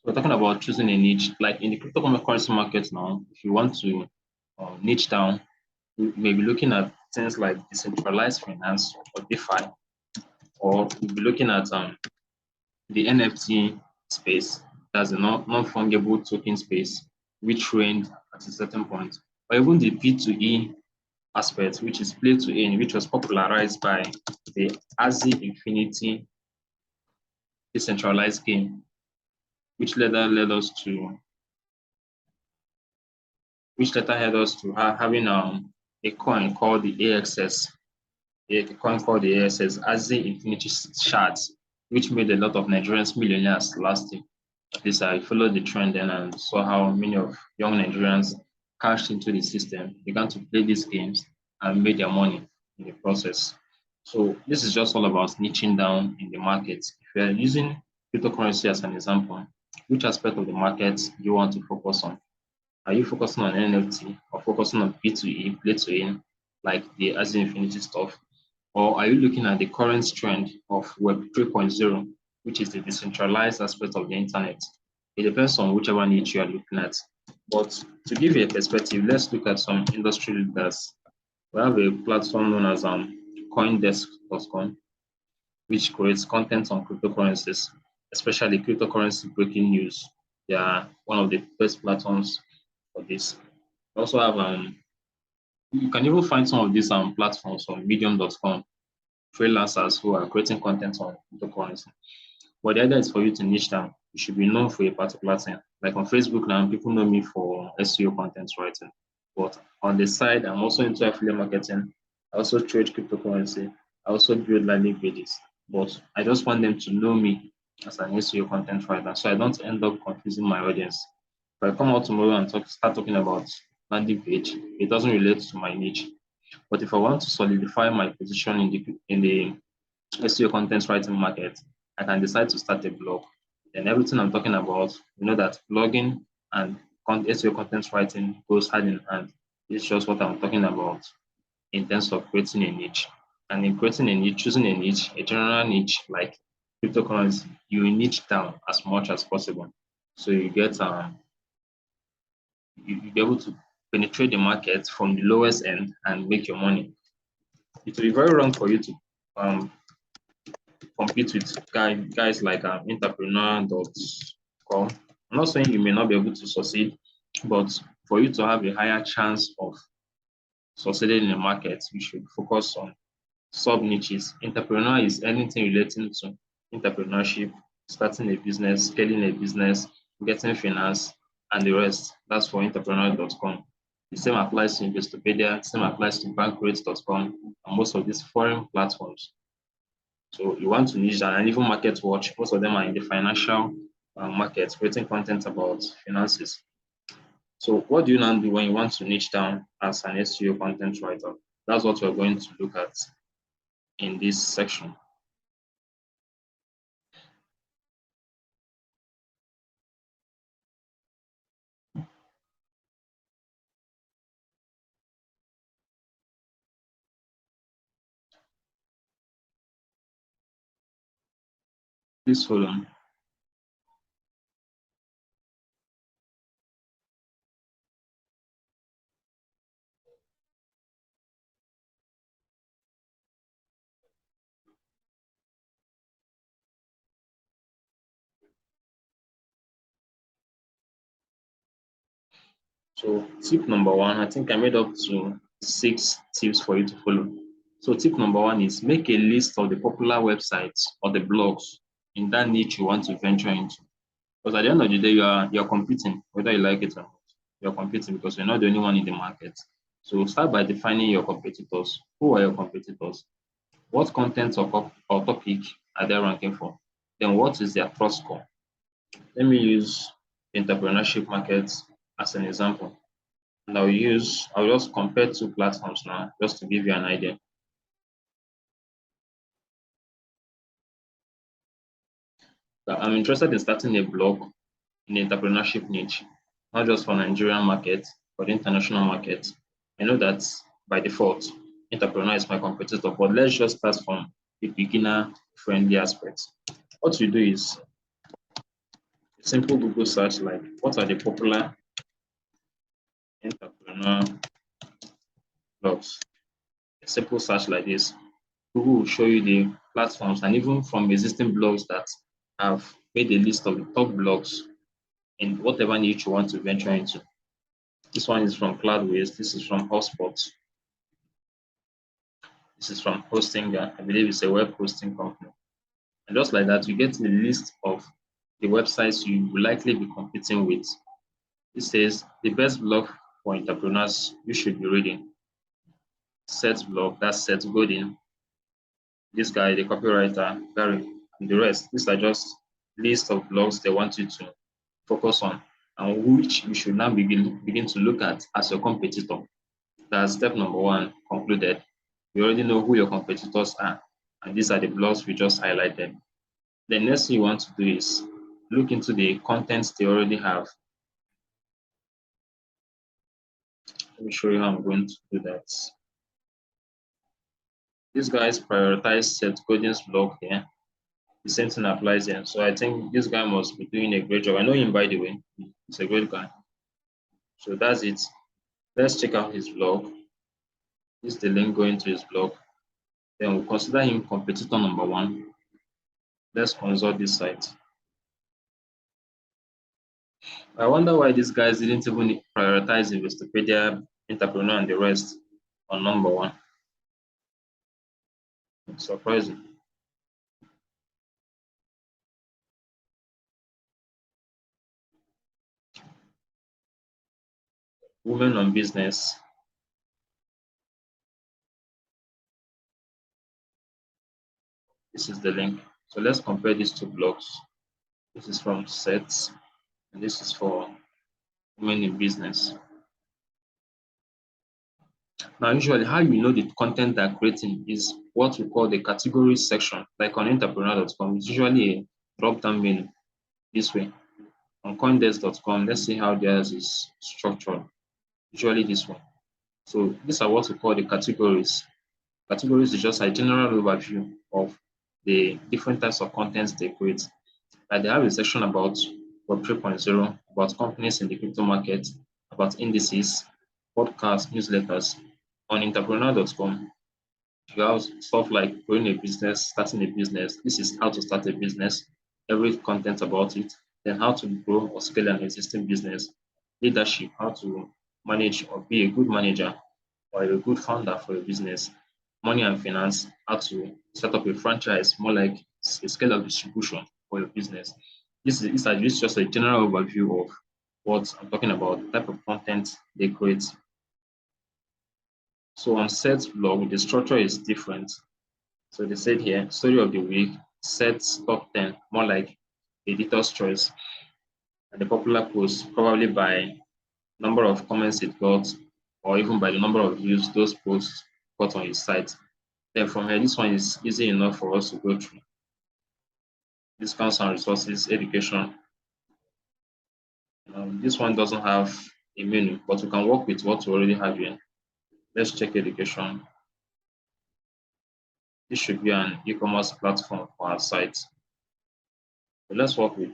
We're talking about choosing a niche, like in the cryptocurrency market now. If you want to niche down, you may be looking at things like decentralized finance or DeFi, or you'll be looking at the NFT space, that's the non-fungible token space, which reigned at a certain point, or even the P2E aspect, which is play to earn, which was popularized by the ASI Infinity decentralized game, which later led us to having a coin called the AXS, a coin called the AXS, ASI Infinity Shards, which made a lot of Nigerians millionaires last year. At least I followed the trend then and saw how many of young Nigerians cashed into the system, began to play these games, and made their money in the process. So this is just all about niching down in the market. If you're using cryptocurrency as an example, which aspect of the market do you want to focus on? Are you focusing on NFT or focusing on P2E, play to earn, like the As Infinity stuff? Or are you looking at the current trend of Web 3.0, which is the decentralized aspect of the internet? It depends on whichever niche you are looking at. But to give you a perspective, let's look at some industry leaders. We have a platform known as CoinDesk.com, which creates content on cryptocurrencies, especially cryptocurrency breaking news. They are one of the best platforms for this. We also have you can even find some of these platforms on medium.com, freelancers who are creating content on cryptocurrency. But the idea is for you to niche down. You should be known for a particular thing. Like on Facebook now, people know me for SEO content writing. But on the side, I'm also into affiliate marketing. I also trade cryptocurrency. I also build landing pages. But I just want them to know me as an SEO content writer, so I don't end up confusing my audience. If I come out tomorrow and start talking about landing page, it doesn't relate to my niche. But if I want to solidify my position in the SEO content writing market, I can decide to start a blog. Then everything I'm talking about, you know that blogging and SEO content writing goes hand in hand. It's just what I'm talking about in terms of creating a niche. And in creating a niche, choosing a niche, a general niche like cryptocurrency, you niche down as much as possible. So you get you'll be able to penetrate the market from the lowest end and make your money. It will be very wrong for you to um, compete with guys like entrepreneur.com. I'm not saying you may not be able to succeed, but for you to have a higher chance of succeeding in the market, you should focus on sub niches. Entrepreneur is anything relating to entrepreneurship, starting a business, scaling a business, getting finance, and the rest. That's for entrepreneur.com. The same applies to Investopedia, same applies to bankrate.com, and most of these foreign platforms. So you want to niche down, and even Market Watch, most of them are in the financial market, creating content about finances. So what do you now do when you want to niche down as an SEO content writer? That's what we're going to look at in this section. Please hold on. So tip number one, I think I made up to 6 tips for you to follow. So tip number one is make a list of the popular websites or the blogs in that niche you want to venture into. Because at the end of the day, you're competing, whether you like it or not. You're competing because you're not the only one in the market. So start by defining your competitors. Who are your competitors? What content or topic are they ranking for? Then what is their trust score? Let me use the entrepreneurship market as an example. And I'll just compare two platforms now, just to give you an idea. So I'm interested in starting a blog in the entrepreneurship niche, not just for Nigerian market, but the international market. I know that by default, entrepreneur is my competitor, but let's just start from the beginner friendly aspect. What you do is Simple Google search like what are the popular entrepreneur blogs? A simple search like this, Google will show you the platforms and even from existing blogs that have made a list of the top blogs in whatever niche you want to venture into. This one is from Cloudways, this is from Hotspot, this is from Hostinger. I believe it's a web hosting company. And just like that, you get a list of the websites you will likely be competing with. It says the best blog for entrepreneurs you should be reading. Seth blog, that's Seth Godin. This guy, the copywriter, Gary, and the rest. These are just list of blogs they want you to focus on and which you should now begin to look at as your competitor. That's step number one concluded. You already know who your competitors are, and these are the blogs we just highlighted. The next thing you want to do is look into the contents they already have. Let me show you how I'm going to do that. These guys prioritize Seth Godin's blog here. The same thing applies here. So I think this guy must be doing a great job. I know him, by the way. He's a great guy. So that's it. Let's check out his blog. This is the link going to his blog. Then we'll consider him competitor number one. Let's consult this site. I wonder why these guys didn't even prioritize Investopedia, Entrepreneur, and the rest on number one. It's surprising. Women on Business. This is the link. So let's compare these two blogs. This is from Sets, and this is for Women in Business. Now, usually how you know the content they're creating is what we call the categories section. Like on entrepreneur.com, it's usually a drop-down menu this way. On coindesk.com, let's see how theirs is structured. Usually this one. So these are what we call the categories. Categories is just a general overview of the different types of contents they create. Like they have a section about Web 3.0, about companies in the crypto market, about indices, podcasts, newsletters. On entrepreneur.com, you have stuff like growing a business, starting a business. This is how to start a business, every content about it. Then how to grow or scale an existing business, leadership, how to manage or be a good manager or a good founder for a business, money and finance, how to set up a franchise, more like a scale of distribution for your business. This is just a general overview of what I'm talking about, type of content they create. So on Set's blog, the structure is different. So they said here, story of the week, Set's top 10, more like editor's choice. And the popular post, probably by number of comments it got, or even by the number of views those posts got on his site. Then from here, this one is easy enough for us to go through. Discounts and resources, education. This one doesn't have a menu, but we can work with what we already have here. Let's check education. This should be an e-commerce platform for our site. So let's work with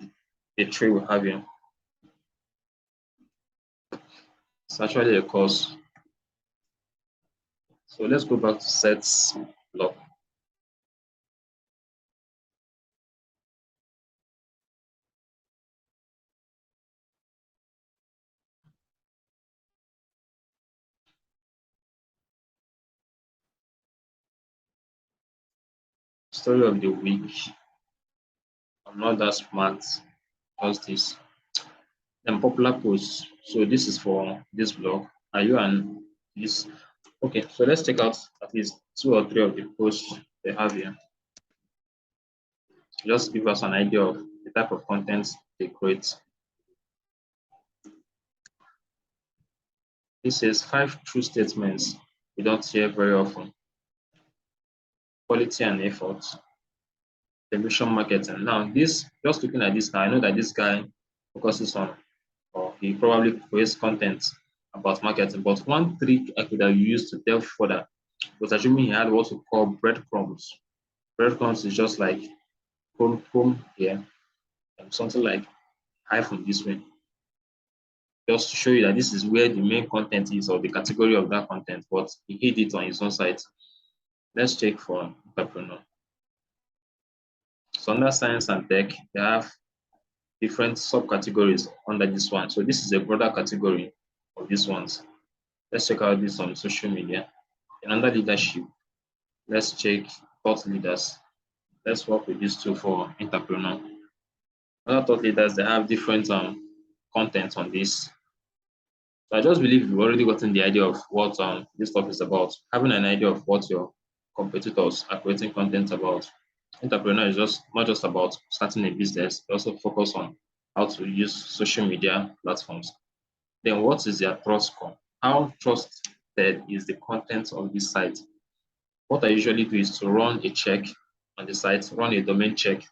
the tree we have here. It's actually a course. So let's go back to Set's blog. Story of the week. I'm not that smart. Just this. Then popular posts. So this is for this blog. Are you an this? Okay, so let's check out at least 2 or 3 of the posts they have here. Just give us an idea of the type of content they create. This is 5 true statements we don't hear very often. Quality and effort. Television marketing. Now, this just looking at this now, I know that this guy focuses on, or he probably creates content about marketing. But one trick I could have used to delve further was assuming he had what we call breadcrumbs. Breadcrumbs is just like home here, something like hyphen this way, just to show you that this is where the main content is or the category of that content, but he hid it on his own site. Let's check for entrepreneur. So under science and tech, they have different subcategories under this one. So this is a broader category of these ones. Let's check out this on social media. And under leadership, let's check thought leaders. Let's work with these two for entrepreneur. Other thought leaders, they have different content on this. So I just believe you've already gotten the idea of what this stuff is about. Having an idea of what your competitors are creating content about. Entrepreneur is just not just about starting a business, they also focus on how to use social media platforms. Then what is their trust score? How trusted is the content of this site? What I usually do is to run a check on the site, run a domain check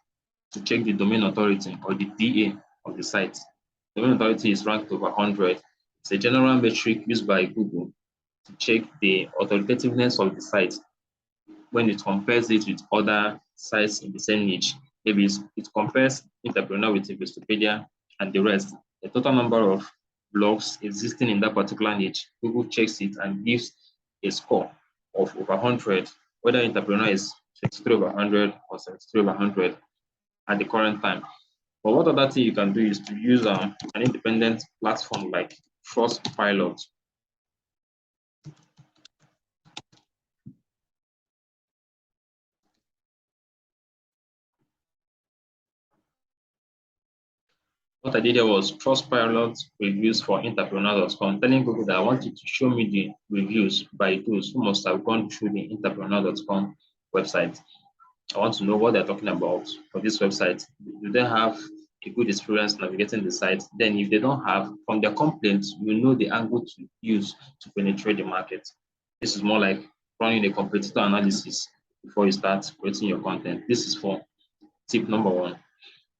to check the domain authority or the DA of the site. Domain authority is ranked over 100. It's a general metric used by Google to check the authoritativeness of the site when it compares it with other sites in the same niche. Maybe it compares entrepreneur with Wikipedia and the rest. The total number of blogs existing in that particular niche, Google checks it and gives a score of over 100, whether entrepreneur is 63 over 100 or 73 over 100 at the current time. But what other thing you can do is to use an independent platform like Trustpilot. What I did here was Trustpilot reviews for entrepreneur.com, telling Google that I want you to show me the reviews by those who must have gone through the entrepreneur.com website. I want to know what they're talking about for this website. Do they have a good experience navigating the site? Then if they don't have, from their complaints, you know the angle to use to penetrate the market. This is more like running a competitor analysis before you start creating your content. This is for tip number one.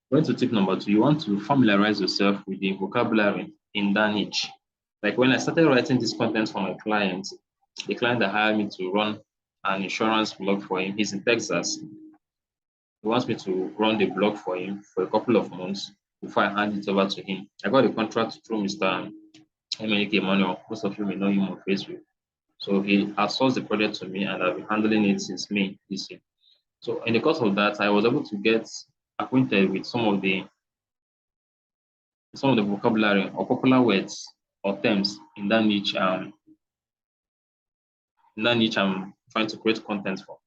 Going to tip number two, you want to familiarize yourself with the vocabulary in that niche. Like when I started writing this content for my client, the client that hired me to run an insurance blog for him, he's in Texas. He wants me to run the blog for him for a couple of months before I hand it over to him. I got the contract through Mr. Emenike Emmanuel. Most of you may know him on Facebook. So he outsourced the project to me and I've been handling it since May this year. So in the course of that, I was able to get acquainted with some of the vocabulary or popular words or terms in that niche. I'm trying to create content for.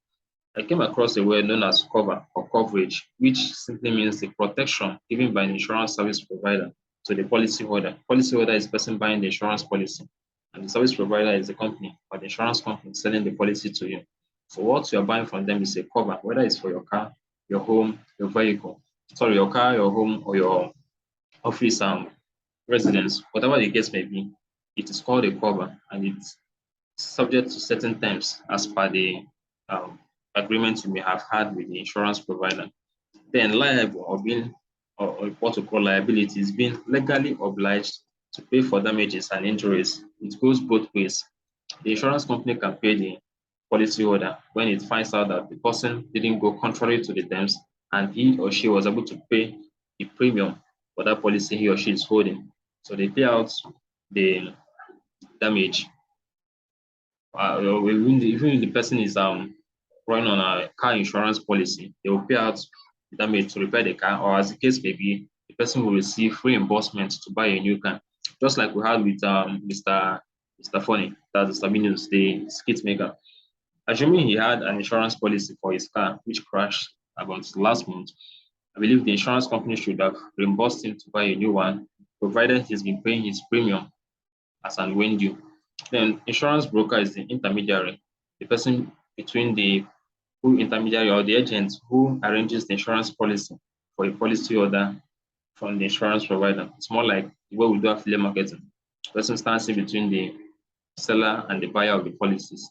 I came across a word known as cover or coverage, which simply means the protection given by an insurance service provider to the policyholder. Policyholder is the person buying the insurance policy, and the service provider is the company or the insurance company selling the policy to you. So what you are buying from them is a cover, whether it's for your car, your home, your vehicle. Sorry, your car, your home, or your office residence, whatever the case may be, it is called a cover and it's subject to certain terms as per the agreement you may have had with the insurance provider. Then liable or what we call liability is being legally obliged to pay for damages and injuries. It goes both ways. The insurance company can pay the policyholder when it finds out that the person didn't go contrary to the terms and he or she was able to pay the premium for that policy he or she is holding. So they pay out the damage. Even if the person is running on a car insurance policy, they will pay out the damage to repair the car, or as the case may be, the person will receive reimbursement to buy a new car. Just like we had with Mr. Funny, that's Mr. Minions, the skit maker. Assuming he had an insurance policy for his car, which crashed about last month, I believe the insurance company should have reimbursed him to buy a new one, provided he's been paying his premium as and when due. Then insurance broker is the intermediary, the person between the intermediary or the agent who arranges the insurance policy for a policyholder from the insurance provider. It's more like what we do affiliate marketing. The person stands in between the seller and the buyer of the policies.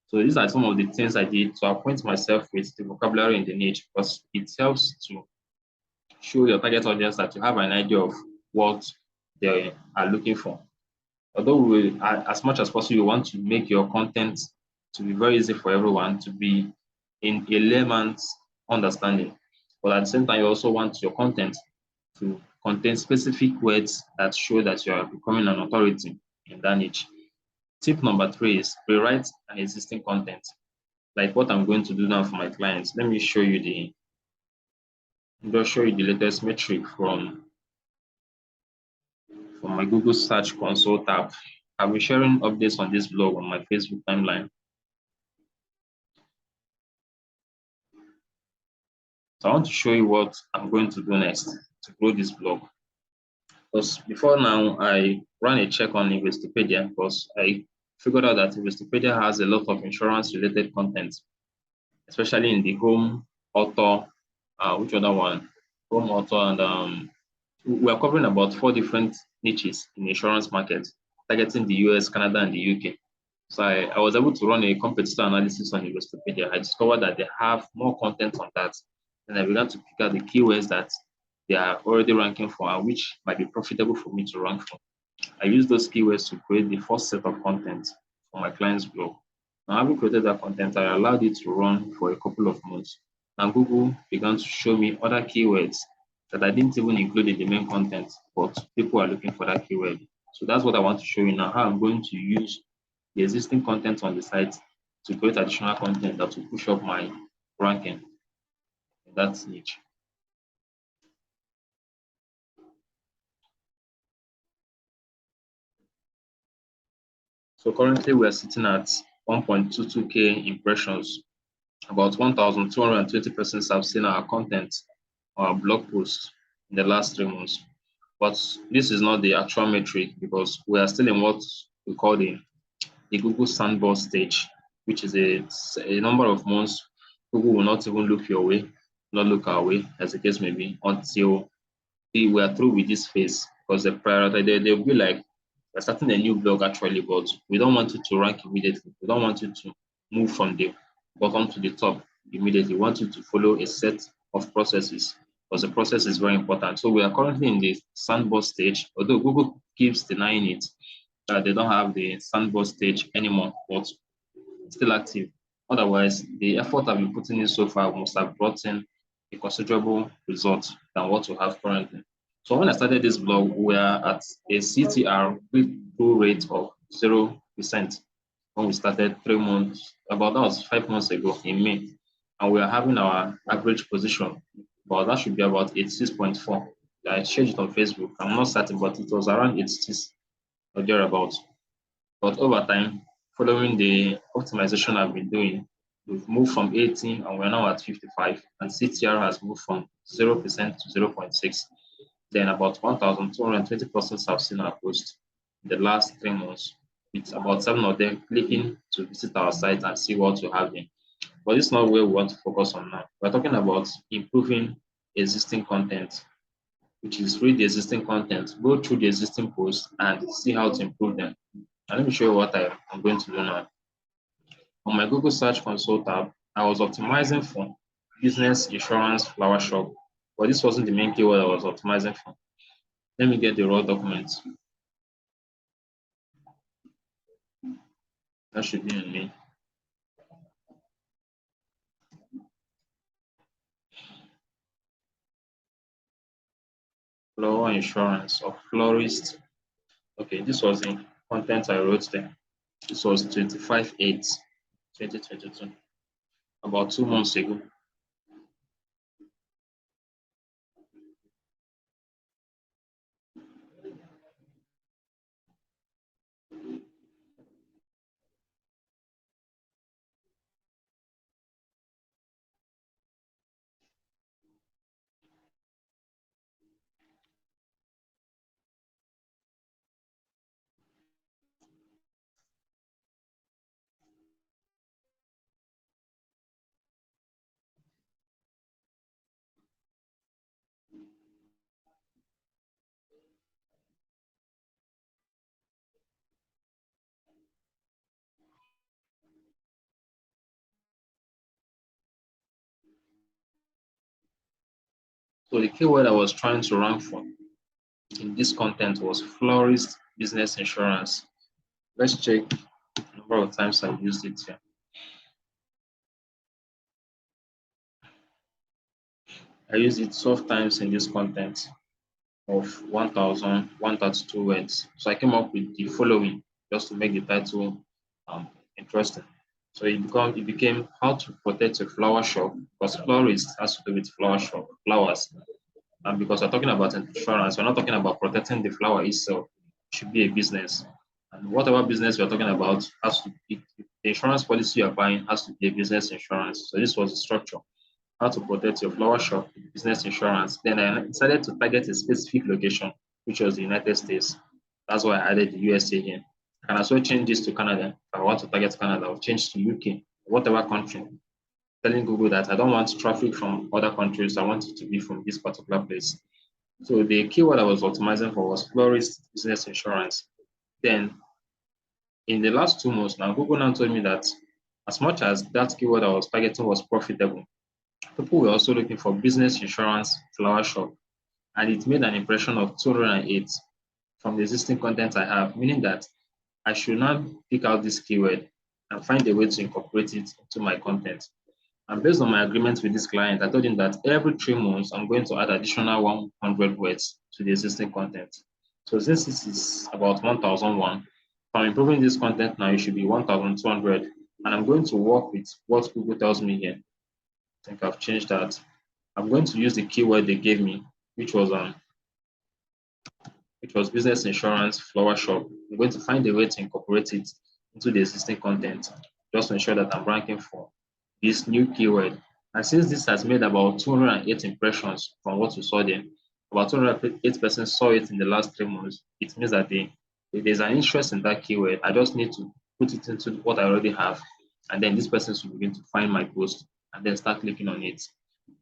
So these are some of the things I did to acquaint myself with the vocabulary in the niche, because it helps to show your target audience that you have an idea of what they are looking for. Although as much as possible, you want to make your content to be very easy for everyone, to be in a layman's understanding. But at the same time, you also want your content to contain specific words that show that you are becoming an authority in that niche. Tip number 3 is rewrite an existing content. Like what I'm going to do now for my clients. Let me just show you the latest metric from my Google Search Console tab. I'll be sharing updates on this blog on my Facebook timeline. So I want to show you what I'm going to do next to grow this blog. Because before now, I ran a check on Investopedia because I figured out that Investopedia has a lot of insurance-related content, especially in the home, author, which other one? Home, author, and we are covering about 4 different niches in the insurance market, targeting the US, Canada, and the UK. So I was able to run a competitor analysis on Investopedia. I discovered that they have more content on that. And I began to pick out the keywords that they are already ranking for and which might be profitable for me to rank for. I use those keywords to create the first set of content for my client's blog. Now, having created that content, I allowed it to run for a couple of months. And Google began to show me other keywords that I didn't even include in the main content, but people are looking for that keyword. So that's what I want to show you now, how I'm going to use the existing content on the site to create additional content that will push up my ranking in that niche. So currently we are sitting at 1.22K impressions. About 1,220 persons have seen our content, our blog post in the last 3 months. But this is not the actual metric because we are still in what we call the Google sandbox stage, which is a number of months Google will not even look your way, not look our way, as the case may be, until we are through with this phase. Because the priority, they'll be like, we're starting a new blog actually, but we don't want you to rank immediately. We don't want you to move from the bottom to the top immediately. We want you to follow a set of processes because the process is very important. So we are currently in the sandbox stage, although Google keeps denying it that they don't have the sandbox stage anymore, but still active. Otherwise, the effort I've been putting in so far must have brought in a considerable result than what we have currently. So when I started this blog, we are at a CTR click-through rate of 0% when we started 3 months, about that was 5 months ago in May. And we are having our average position, but that should be about 86.4. I changed it on Facebook. I'm not certain, but it was around 86 or thereabouts. But over time, following the optimization I've been doing, we've moved from 18 and we're now at 55, and CTR has moved from 0% to 0.6. Then about 1,220 persons have seen our post in the last 3 months, with about 7 of them clicking to visit our site and see what we have there. But this is not where we want to focus on now. We're talking about improving existing content, which is read the existing content, go through the existing posts and see how to improve them. And let me show you what I'm going to do now. On my Google Search Console tab, I was optimizing for business insurance flower shop, but this wasn't the main keyword I was optimizing for. Let me get the raw document. That should be in me. Flower insurance or florist. Okay, this was the content I wrote there. This was 25/8/2022, about 2 months ago. So the keyword I was trying to rank for in this content was florist business insurance. Let's check the number of times I've used it here. I used it 12 times in this content. of 1,132 words. So I came up with the following just to make the title interesting. So it became how to protect a flower shop, because florist has to do with flower shop, flowers. And because we're talking about insurance, we're not talking about protecting the flower itself. It should be a business. And whatever business we're talking about the insurance policy you're buying has to be a business insurance. So this was the structure: how to protect your flower shop, business insurance. Then I decided to target a specific location, which was the United States. That's why I added the USA here. I can also change this to Canada. If I want to target Canada, I'll change to UK, whatever country. Telling Google that I don't want traffic from other countries. I want it to be from this particular place. So the keyword I was optimizing for was florist business insurance. Then in the last 2 months now, Google now told me that as much as that keyword I was targeting was profitable, people were also looking for business insurance flower shop, and it made an impression of 208 from the existing content I have, meaning that I should now pick out this keyword and find a way to incorporate it into my content. And based on my agreement with this client, I told him that every 3 months, I'm going to add additional 100 words to the existing content. So since this is about 1001, if I'm improving this content now, it should be 1200. And I'm going to work with what Google tells me here. I think I've changed that. I'm going to use the keyword they gave me, which was business insurance flower shop. I'm going to find a way to incorporate it into the existing content, just to ensure that I'm ranking for this new keyword. And since this has made about 208 impressions from what we saw there, about 208 persons saw it in the last 3 months, it means that there's an interest in that keyword. I just need to put it into what I already have, and then this person will begin to find my post and then start clicking on it.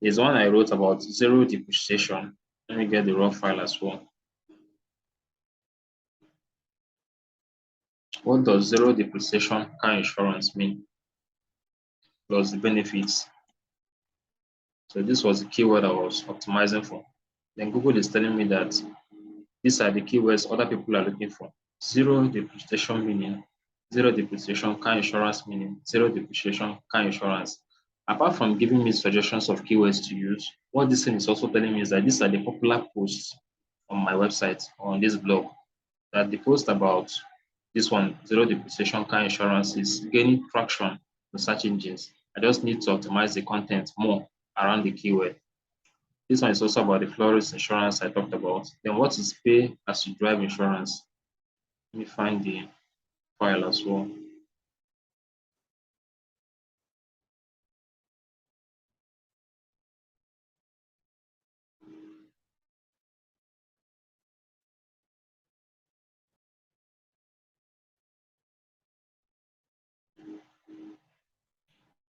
There's one I wrote about zero depreciation. Let me get the raw file as well. What does zero depreciation car insurance mean? Plus the benefits. So this was the keyword I was optimizing for. Then Google is telling me that these are the keywords other people are looking for. Zero depreciation meaning, zero depreciation car insurance meaning, zero depreciation car insurance. Apart from giving me suggestions of keywords to use, what this thing is also telling me is that these are the popular posts on my website or on this blog. That the post about this one, zero depreciation car insurance, is gaining traction in search engines. I just need to optimize the content more around the keyword. This one is also about the florist insurance I talked about. Then what is pay as you drive insurance? Let me find the file as well.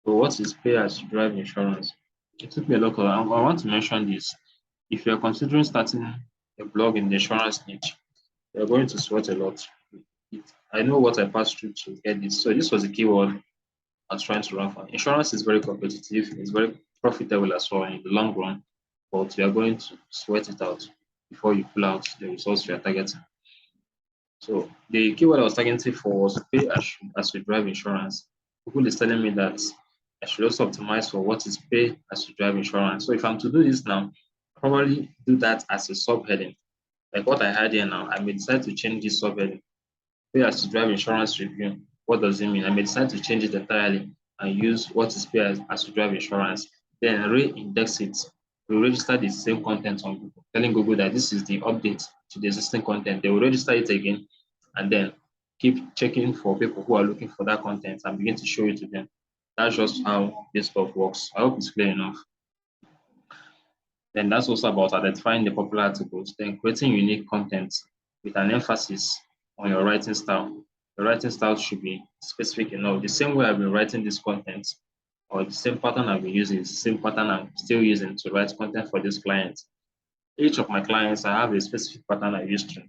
So what is pay as you drive insurance? It took me a lot. I want to mention this. If you're considering starting a blog in the insurance niche, you're going to sweat a lot. I know what I passed through to get this. So this was the keyword I was trying to run for. Insurance is very competitive. It's very profitable as well in the long run, but you are going to sweat it out before you pull out the results you are targeting. So the keyword I was targeting for was pay as you drive insurance. Google is telling me that I should also optimize for what is pay as you drive insurance. So if I'm to do this now, probably do that as a subheading. Like what I had here now, I may decide to change this subheading. Pay as you drive insurance review. What does it mean? I may decide to change it entirely and use what is pay as you drive insurance. Then re-index it. We register the same content on Google, telling Google that this is the update to the existing content. They will register it again and then keep checking for people who are looking for that content and begin to show it to them. That's just how this stuff works. I hope it's clear enough. Then that's also about identifying the popular articles, then creating unique content with an emphasis on your writing style. The writing style should be specific enough. The same way I've been writing this content, or the same pattern I've been using, the same pattern I'm still using to write content for this client. Each of my clients, I have a specific pattern I use to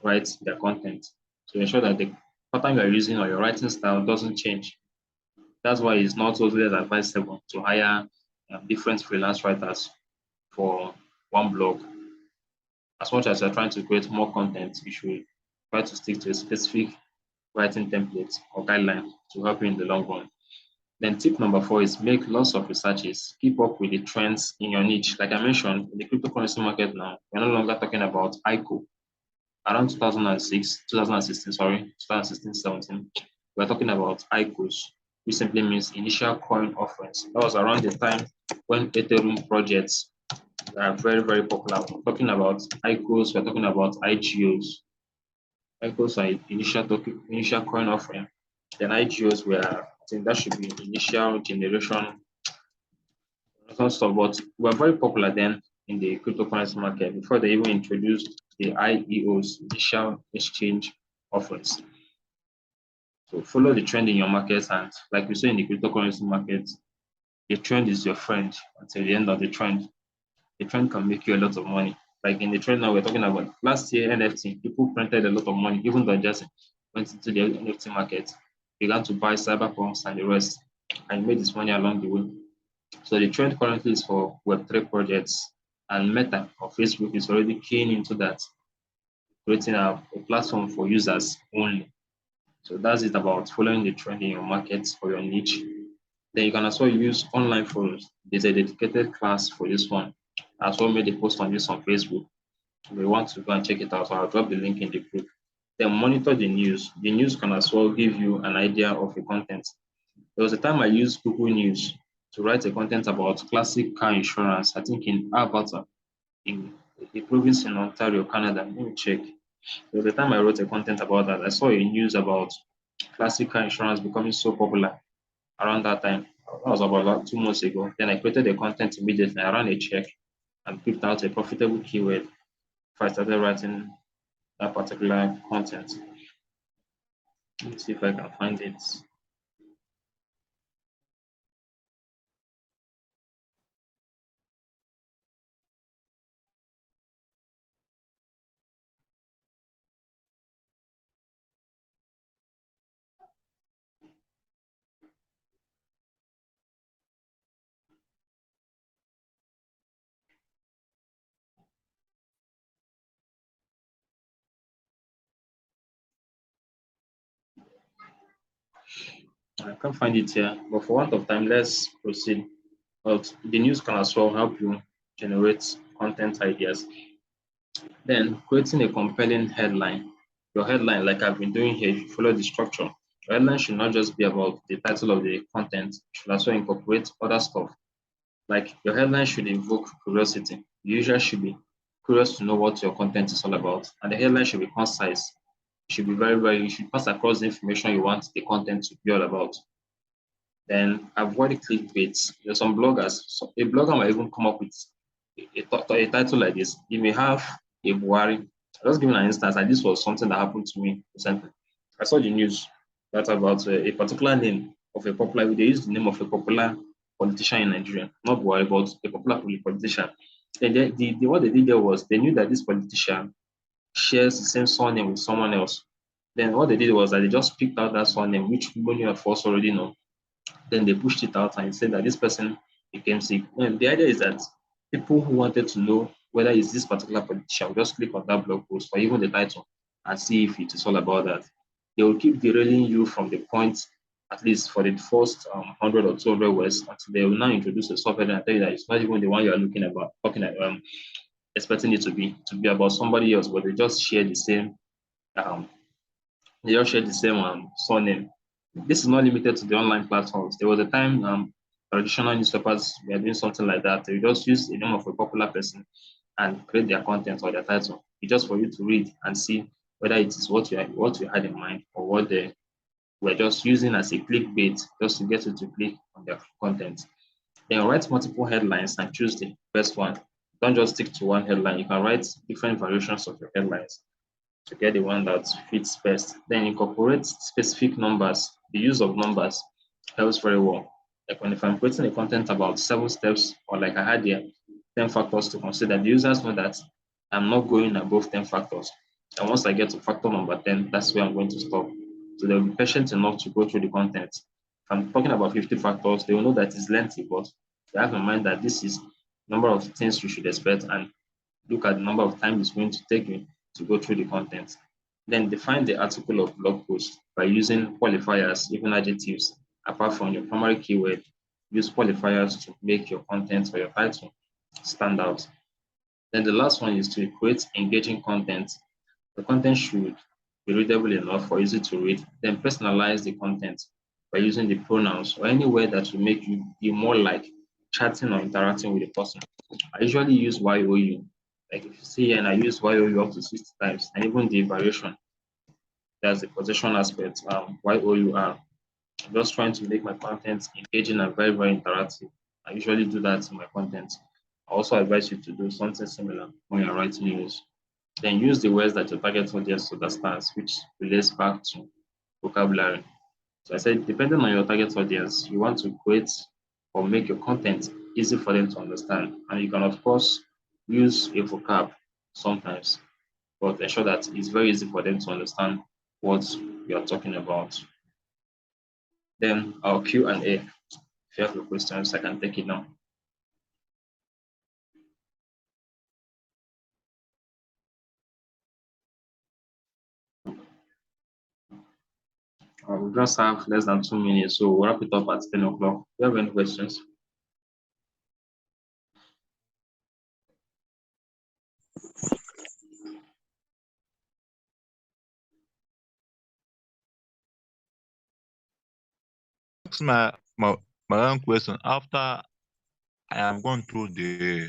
write their content to ensure that the pattern you're using or your writing style doesn't change. That's why it's not always advisable to hire different freelance writers for one blog. As much as you're trying to create more content, you should try to stick to a specific writing template or guideline to help you in the long run. Then tip number four is make lots of researches. Keep up with the trends in your niche. Like I mentioned, in the cryptocurrency market now, we're no longer talking about ICO. Around 2016, sorry, 2016, 17, we're talking about ICOs, which simply means initial coin offerings. That was around the time when Ethereum projects are very, very popular. We're talking about ICOs, we're talking about IGOs. ICOs are initial coin offering. Then IGOs were, I think that should be initial generation stuff, but were very popular then in the cryptocurrency market before they even introduced the IEOs, initial exchange offerings. So follow the trend in your market, and like we say in the cryptocurrency market, the trend is your friend until the end of the trend. The trend can make you a lot of money. Like in the trend now we're talking about last year NFT, people printed a lot of money, even though just went into the NFT market, began to buy cyberpunks and the rest, and made this money along the way. So the trend currently is for Web3 projects, and Meta or Facebook is already keen into that, creating a platform for users only. So that's it about following the trend in your market for your niche. Then you can also use online forums. There's a dedicated class for this one. I also made a post on this on Facebook. If you want to go and check it out, so I'll drop the link in the group. Then monitor the news. The news can as well give you an idea of the content. There was a time I used Google News to write a content about classic car insurance, I think in Alberta, in a province in Ontario, Canada. Let me check. There was a time I wrote a content about that. I saw a news about classic car insurance becoming so popular around that time. That was about like 2 months ago. Then I created the content immediately. I ran a check and picked out a profitable keyword before I started writing that particular content. Let me see if I can find it. I can't find it here, but for want of time, let's proceed. But the news can as well help you generate content ideas. Then creating a compelling headline. Your headline, like I've been doing here, if you follow the structure, your headline should not just be about the title of the content, it should also incorporate other stuff. Like your headline should evoke curiosity. The user should be curious to know what your content is all about. And the headline should be concise. It should be very, very, you should pass across the information you want the content to be all about. Then avoid clickbait. There's some bloggers. So a blogger might even come up with a title like this. You may have a Buhari. I'll just give you an instance, and this was something that happened to me recently. I saw the news that about a particular name of a popular, they used the name of a popular politician in Nigeria, not Buhari, but a popular politician. And what they did there was they knew that this politician shares the same surname with someone else. Then what they did was that they just picked out that surname, which many of us already know. Then they pushed it out and said that this person became sick. And the idea is that people who wanted to know whether it's this particular politician will just click on that blog post or even the title and see if it is all about that. They will keep derailing you from the point, at least for the first 100 or 200 words, until they will now introduce a software and tell you that it's not even the one you are looking about, expecting it to be about somebody else, but they just share the same um, they all share the same surname. This is not limited to the online platforms. There was a time traditional newspapers were doing something like that. They just use the name of a popular person and create their content or their title. It's just for you to read and see whether it is what you had in mind or what they were just using as a clickbait just to get you to click on their content. Then write multiple headlines and choose the best one. Don't just stick to one headline. You can write different variations of your headlines to get the one that fits best. Then incorporate specific numbers. The use of numbers helps very well. Like when if I'm creating a content about 7 steps, or like I had here, 10 factors to consider, the users know that I'm not going above 10 factors. And once I get to factor number 10, that's where I'm going to stop. So they'll be patient enough to go through the content. If I'm talking about 50 factors, they will know that it's lengthy, but they have in mind that this is number of things you should expect and look at the number of time it's going to take you to go through the content. Then define the article of blog post by using qualifiers, even adjectives, apart from your primary keyword, use qualifiers to make your content or your title stand out. Then the last one is to create engaging content. The content should be readable enough or easy to read. Then personalize the content by using the pronouns or any word that will make you be more like chatting or interacting with the person. I usually use YOU. Like if you see here, and I use YOU up to 60 times, and even the variation, that's the possession aspect, YOUR. I'm just trying to make my content engaging and very, very interactive. I usually do that in my content. I also advise you to do something similar when you're writing news. Then use the words that your target audience understands, which relates back to vocabulary. So I said, depending on your target audience, you want to create or make your content easy for them to understand. And you can, of course, use a vocab sometimes, but ensure that it's very easy for them to understand what you are talking about. Then our Q&A. If you have your questions, I can take it now. We just have less than 2 minutes, so we'll wrap it up at 10 o'clock. Do you have any questions? My own question. After I am going through the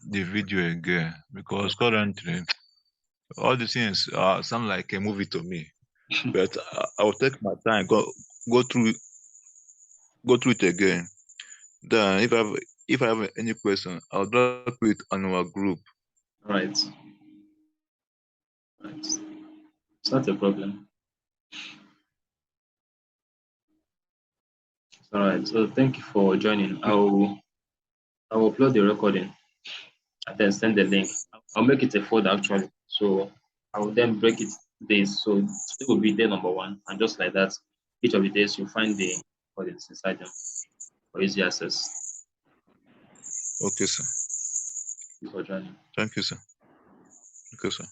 video again, because currently all the things sound like a movie to me. But I will take my time, go through it again. Then if I have any question, I'll drop it on our group. Right. Right. It's not a problem. All right. So thank you for joining. I'll upload the recording and then send the link. I'll make it a folder actually. So I will then break it days. So today will be day number one, and just like that, each of the days you find the recordings inside them for easy access. Okay, sir. Thank you for joining. Thank you, sir. Okay, sir.